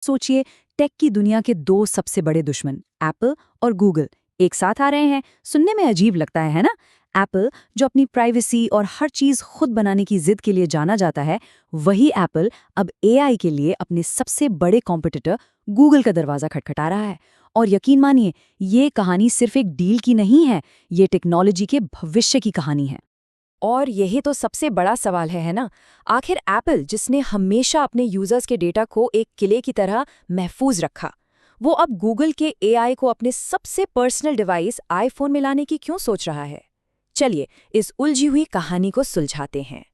सोचिए, टेक की दुनिया के दो सबसे बड़े दुश्मन एप्पल और गूगल एक साथ आ रहे हैं। सुनने में अजीब लगता है ना? एप्पल, जो अपनी प्राइवेसी और हर चीज खुद बनाने की जिद के लिए जाना जाता है, वही एप्पल अब एआई के लिए अपने सबसे बड़े कॉम्पिटिटर गूगल का दरवाजा खटखटा रहा है। और यकीन मानिए, ये कहानी सिर्फ एक डील की नहीं है, ये टेक्नोलॉजी के भविष्य की कहानी है। और यही तो सबसे बड़ा सवाल है ना? आखिर एप्पल, जिसने हमेशा अपने यूजर्स के डेटा को एक किले की तरह महफूज रखा, वो अब गूगल के एआई को अपने सबसे पर्सनल डिवाइस आईफोन में लाने की क्यों सोच रहा है? चलिए, इस उलझी हुई कहानी को सुलझाते हैं।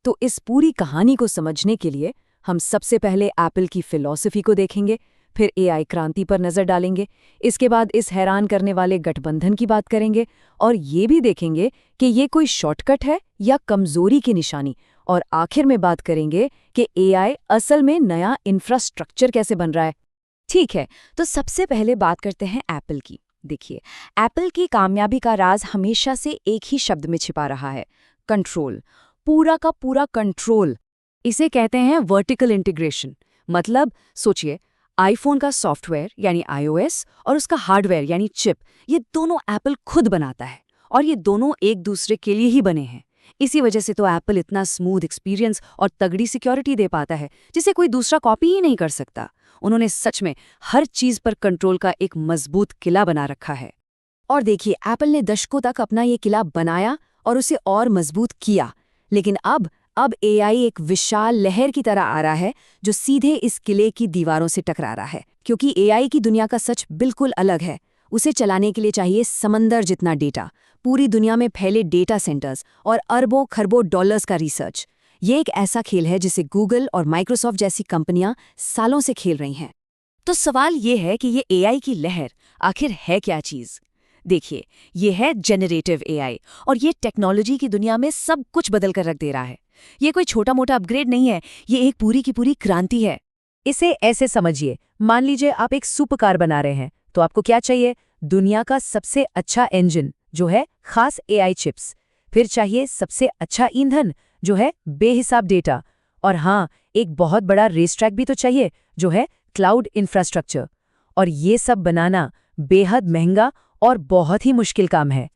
तो इस पूरी कहानी को समझने के लिए हम सबसे पहले एप्पल की फिलॉसफी को देखेंगे, फिर एआई क्रांति पर नजर डालेंगे, इसके बाद इस हैरान करने वाले गठबंधन की बात करेंगे और ये भी देखेंगे कि ये कोई शॉर्टकट है या कमजोरी की निशानी, और आखिर में बात करेंगे कि एआई असल में नया इंफ्रास्ट्रक्चर कैसे बन रहा है। ठीक है, तो सबसे पहले बात करते हैं एप्पल की। देखिए, एप्पल की कामयाबी का राज हमेशा से एक ही शब्द में छिपा रहा है: कंट्रोल। पूरा का पूरा कंट्रोल। इसे कहते हैं वर्टिकल इंटीग्रेशन। मतलब सोचिए, आईफोन का सॉफ्टवेयर यानी आईओएस और उसका हार्डवेयर यानी चिप, ये दोनों एप्पल खुद बनाता है, और ये दोनों एक दूसरे के लिए ही बने हैं। इसी वजह से तो एप्पल इतना स्मूथ एक्सपीरियंस और तगड़ी सिक्योरिटी दे पाता है, जिसे कोई दूसरा कॉपी ही नहीं कर सकता। उन्होंने सच में हर चीज पर कंट्रोल का एक मजबूत किला बना रखा है। और देखिए, एप्पल ने दशकों तक अपना ये किला बनाया और उसे और मजबूत किया, लेकिन अब एआई एक विशाल लहर की तरह आ रहा है जो सीधे इस किले की दीवारों से टकरा रहा है। क्योंकि एआई की दुनिया का सच बिल्कुल अलग है। उसे चलाने के लिए चाहिए समंदर जितना डेटा, पूरी दुनिया में फैले डेटा सेंटर्स और अरबों खरबों डॉलर्स का रिसर्च। ये एक ऐसा खेल है जिसे गूगल और माइक्रोसॉफ्ट जैसी कंपनियां सालों से खेल रही हैं। तो सवाल ये है कि ये एआई की लहर आखिर है क्या चीज़? देखिए, ये है जेनरेटिव एआई, और ये टेक्नोलॉजी की दुनिया में सब कुछ बदल कर रख दे रहा है। ये कोई छोटा मोटा अपग्रेड नहीं है, ये एक पूरी की पूरी क्रांति है। इसे ऐसे समझिए, मान लीजिए आप एक सुपर कार बना रहे हैं, तो आपको क्या चाहिए? दुनिया का सबसे अच्छा इंजन, जो है खास एआई चिप्स। फिर चाहिए सबसे अच्छा ईंधन, जो है बेहिसाब डेटा। और हाँ, एक बहुत बड़ा रेस ट्रैक भी तो चाहिए, जो है क्लाउड इंफ्रास्ट्रक्चर। और ये सब बनाना बेहद महंगा और बहुत ही मुश्किल काम है।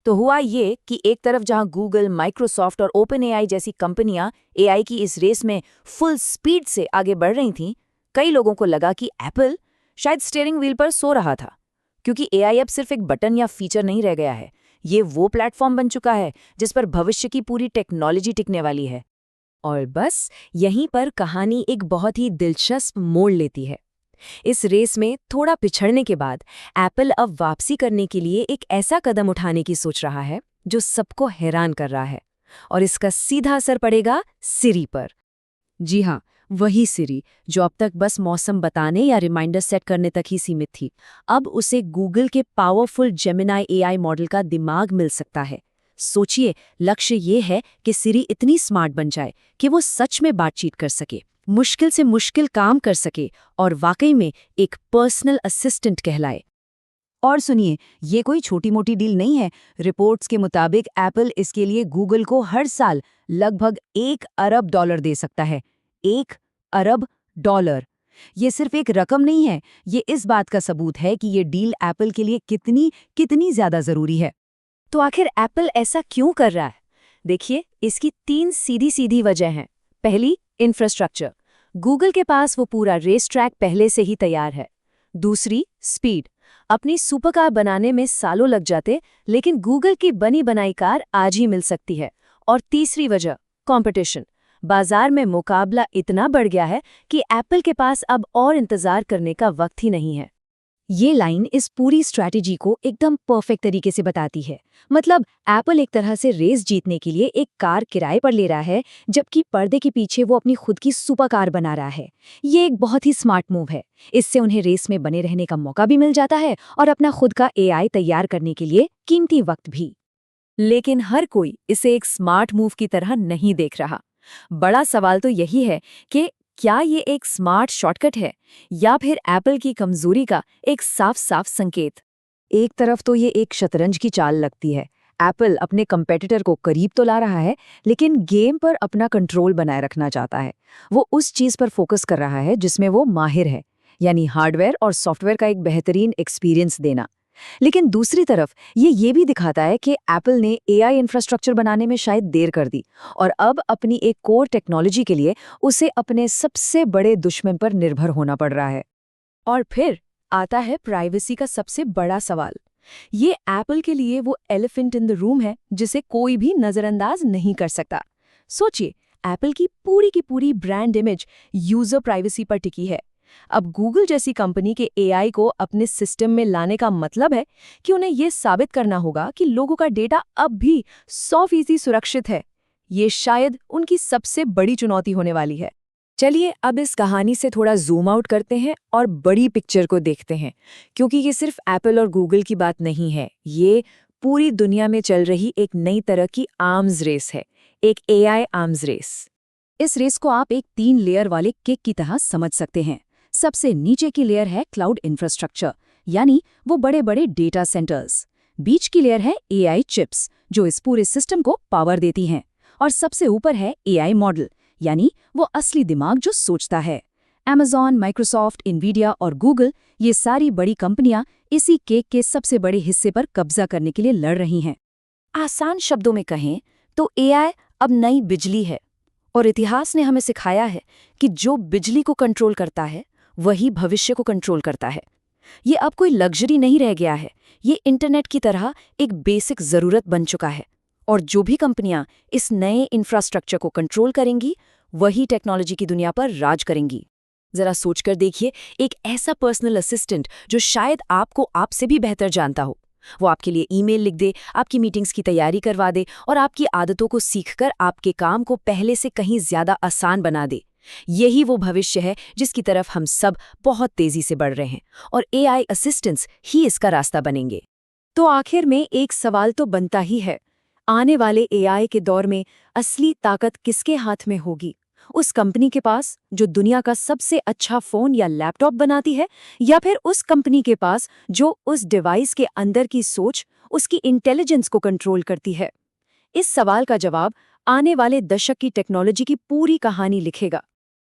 तो हुआ ये कि एक तरफ जहां गूगल, माइक्रोसॉफ्ट और ओपन एआई जैसी कंपनियां एआई की इस रेस में फुल स्पीड से आगे बढ़ रही थीं, कई लोगों को लगा कि एप्पल शायद स्टीयरिंग व्हील पर सो रहा था। क्योंकि एआई अब सिर्फ एक बटन या फीचर नहीं रह गया है, ये वो प्लेटफॉर्म बन चुका है जिस पर भविष्य की पूरी टेक्नोलॉजी टिकने वाली है। और बस यहीं पर कहानी एक बहुत ही दिलचस्प मोड़ लेती है। इस रेस में थोड़ा पिछड़ने के बाद एप्पल अब वापसी करने के लिए एक ऐसा कदम उठाने की सोच रहा है जो सबको हैरान कर रहा है, और इसका सीधा असर पड़ेगा सिरी पर। जी हाँ, वही सिरी जो अब तक बस मौसम बताने या रिमाइंडर सेट करने तक ही सीमित थी, अब उसे गूगल के पावरफुल जेमिनाई एआई मॉडल का दिमाग मिल सकता है। सोचिए, लक्ष्य ये है कि सिरी इतनी स्मार्ट बन जाए कि वो सच में बातचीत कर सके, मुश्किल से मुश्किल काम कर सके, और वाकई में एक पर्सनल असिस्टेंट कहलाए। और सुनिए, ये कोई छोटी मोटी डील नहीं है। रिपोर्ट्स के मुताबिक एप्पल इसके लिए गूगल को हर साल लगभग $1 अरब दे सकता है। $1 अरब। ये सिर्फ एक रकम नहीं है, ये इस बात का सबूत है कि ये डील एप्पल के लिए कितनी कितनी ज्यादा जरूरी है। तो आखिर एप्पल ऐसा क्यों कर रहा है? देखिए, इसकी 3 सीधी सीधी वजह हैं। पहली, इंफ्रास्ट्रक्चर। गूगल के पास वो पूरा रेस ट्रैक पहले से ही तैयार है। दूसरी, स्पीड। अपनी सुपर कार बनाने में सालों लग जाते, लेकिन गूगल की बनी बनाई कार आज ही मिल सकती है। और तीसरी वजह, कंपटीशन। बाजार में मुकाबला इतना बढ़ गया है कि एप्पल के पास अब और इंतजार करने का वक्त ही नहीं है। ये लाइन इस पूरी स्ट्रैटेजी को एकदम परफेक्ट तरीके से बताती है। मतलब एप्पल एक तरह से रेस जीतने के लिए एक कार किराए पर ले रहा है, जबकि पर्दे के पीछे वो अपनी खुद की सुपर कार बना रहा है। ये एक बहुत ही स्मार्ट मूव है। इससे उन्हें रेस में बने रहने का मौका भी मिल जाता है और अपना खुद का एआई तैयार करने के लिए कीमती वक्त भी। लेकिन हर कोई इसे एक स्मार्ट मूव की तरह नहीं देख रहा। बड़ा सवाल तो यही है कि क्या ये एक स्मार्ट शॉर्टकट है या फिर एप्पल की कमजोरी का एक साफ साफ संकेत? एक तरफ तो ये एक शतरंज की चाल लगती है। एप्पल अपने कंपेटिटर को करीब तो ला रहा है, लेकिन गेम पर अपना कंट्रोल बनाए रखना चाहता है। वो उस चीज पर फोकस कर रहा है जिसमें वो माहिर है, यानी हार्डवेयर और सॉफ्टवेयर का एक बेहतरीन एक्सपीरियंस देना। लेकिन दूसरी तरफ ये भी दिखाता है कि एप्पल ने एआई इंफ्रास्ट्रक्चर बनाने में शायद देर कर दी और अब अपनी एक कोर टेक्नोलॉजी के लिए उसे अपने सबसे बड़े दुश्मन पर निर्भर होना पड़ रहा है। और फिर आता है प्राइवेसी का सबसे बड़ा सवाल। ये एप्पल के लिए वो एलिफेंट इन द रूम है जिसे कोई भी नजरअंदाज नहीं कर सकता। सोचिए, एप्पल की पूरी ब्रांड इमेज यूजर प्राइवेसी पर टिकी है। अब गूगल जैसी कंपनी के एआई को अपने सिस्टम में लाने का मतलब है कि उन्हें यह साबित करना होगा कि लोगों का डेटा अब भी 100% सुरक्षित है। ये शायद उनकी सबसे बड़ी चुनौती होने वाली है। चलिए अब इस कहानी से थोड़ा जूम आउट करते हैं और बड़ी पिक्चर को देखते हैं, क्योंकि ये सिर्फ एप्पल और गूगल की बात नहीं है, ये पूरी दुनिया में चल रही एक नई तरह की आर्म्स रेस है, एक एआई आर्म्स रेस। इस रेस को आप एक 3 लेयर वाले केक की तरह समझ सकते हैं। सबसे नीचे की लेयर है क्लाउड इंफ्रास्ट्रक्चर, यानी वो बड़े-बड़े डेटा सेंटर्स। बीच की लेयर है एआई चिप्स, जो इस पूरे सिस्टम को पावर देती हैं। और सबसे ऊपर है एआई मॉडल, यानी वो असली दिमाग जो सोचता है। Amazon, माइक्रोसॉफ्ट, इन्वीडिया और गूगल, ये सारी बड़ी कंपनियां इसी केक के सबसे बड़े हिस्से पर कब्जा करने के लिए लड़ रही हैं। आसान शब्दों में कहें तो एआई अब नई बिजली है, और इतिहास ने हमें सिखाया है कि जो बिजली को कंट्रोल करता है वही भविष्य को कंट्रोल करता है। ये अब कोई लग्जरी नहीं रह गया है, ये इंटरनेट की तरह एक बेसिक ज़रूरत बन चुका है। और जो भी कंपनियां इस नए इंफ्रास्ट्रक्चर को कंट्रोल करेंगी वही टेक्नोलॉजी की दुनिया पर राज करेंगी। जरा सोचकर देखिए, एक ऐसा पर्सनल असिस्टेंट जो शायद आपको आपसे भी बेहतर जानता हो, वो आपके लिए ईमेल लिख दे, आपकी मीटिंग्स की तैयारी करवा दे और आपकी आदतों को सीखकर आपके काम को पहले से कहीं ज्यादा आसान बना दे। यही वो भविष्य है जिसकी तरफ हम सब बहुत तेजी से बढ़ रहे हैं, और एआई असिस्टेंट्स ही इसका रास्ता बनेंगे। तो आखिर में एक सवाल तो बनता ही है, आने वाले एआई के दौर में असली ताकत किसके हाथ में होगी? उस कंपनी के पास जो दुनिया का सबसे अच्छा फोन या लैपटॉप बनाती है, या फिर उस कंपनी के पास जो उस डिवाइस के अंदर की सोच, उसकी इंटेलिजेंस को कंट्रोल करती है? इस सवाल का जवाब आने वाले दशक की टेक्नोलॉजी की पूरी कहानी लिखेगा।